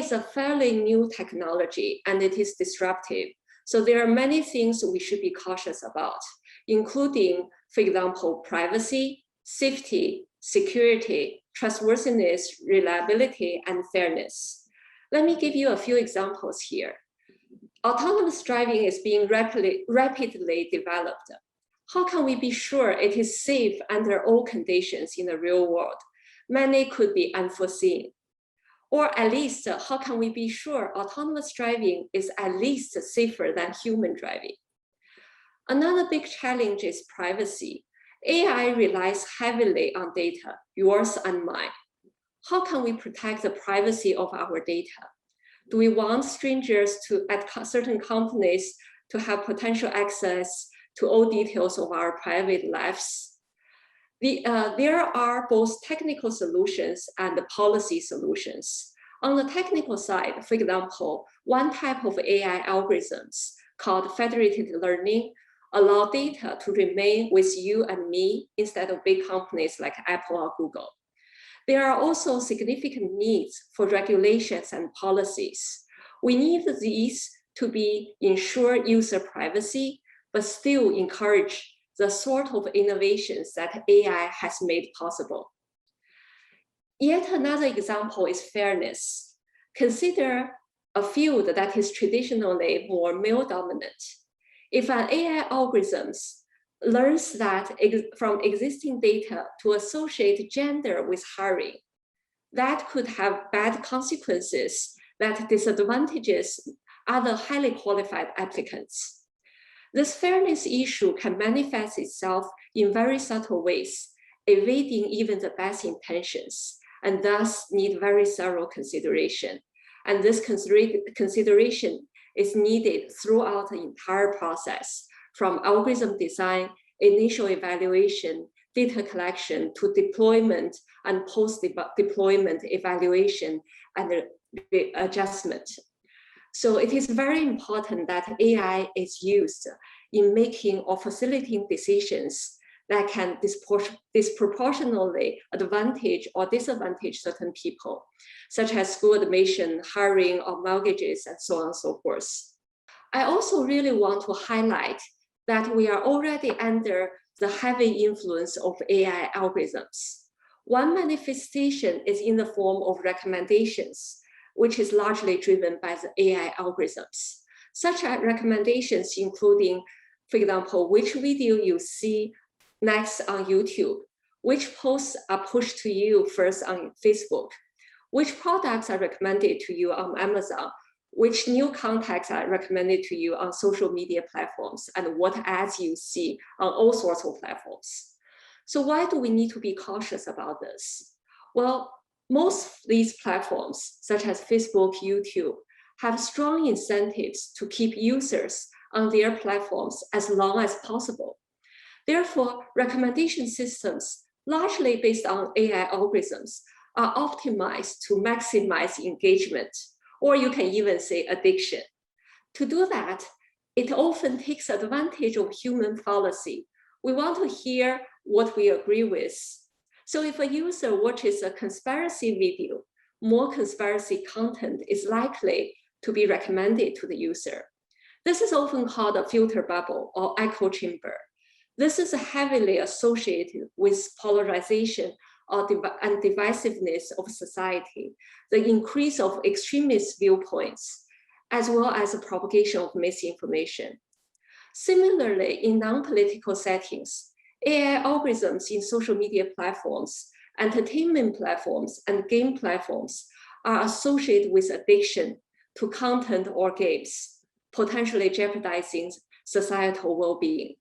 is a fairly new technology and it is disruptive. So there are many things we should be cautious about, including, for example, privacy, safety, security, trustworthiness, reliability, and fairness. Let me give you a few examples here. Autonomous driving is being rapidly developed. How can we be sure it is safe under all conditions in the real world? Many could be unforeseen. Or at least, how can we be sure autonomous driving is at least safer than human driving? Another big challenge is privacy. AI relies heavily on data, yours and mine. How can we protect the privacy of our data? Do we want strangers at certain companies to have potential access to all details of our private lives? There are both technical solutions and policy solutions. On the technical side, for example, one type of AI algorithms called federated learning allow data to remain with you and me instead of big companies like Apple or Google. There are also significant needs for regulations and policies. We need these to ensure user privacy, but still encourage the sort of innovations that AI has made possible. Yet another example is fairness. Consider a field that is traditionally more male-dominant. If an AI algorithm learns that from existing data to associate gender with hiring, that could have bad consequences that disadvantages other highly qualified applicants. This fairness issue can manifest itself in very subtle ways, evading even the best intentions, and thus need very thorough consideration. And this consideration is needed throughout the entire process, from algorithm design, initial evaluation, data collection, to deployment and post-deployment evaluation and adjustment. So it is very important that AI is used in making or facilitating decisions that can disproportionately advantage or disadvantage certain people, such as school admission, hiring, or mortgages, and so on and so forth. I also really want to highlight that we are already under the heavy influence of AI algorithms. One manifestation is in the form of recommendations, which is largely driven by the AI algorithms. Such recommendations including, for example, which video you see next on YouTube, which posts are pushed to you first on Facebook, which products are recommended to you on Amazon, which new contacts are recommended to you on social media platforms, and what ads you see on all sorts of platforms. So why do we need to be cautious about this? Well, most of these platforms, such as Facebook, YouTube, have strong incentives to keep users on their platforms as long as possible. Therefore, recommendation systems, largely based on AI algorithms, are optimized to maximize engagement, or you can even say addiction. To do that, it often takes advantage of human fallacy. We want to hear what we agree with. So if a user watches a conspiracy video, more conspiracy content is likely to be recommended to the user. This is often called a filter bubble or echo chamber. This is heavily associated with polarization and divisiveness of society, the increase of extremist viewpoints, as well as the propagation of misinformation. Similarly, in non-political settings, AI algorithms in social media platforms, entertainment platforms, and game platforms are associated with addiction to content or games, potentially jeopardizing societal well-being.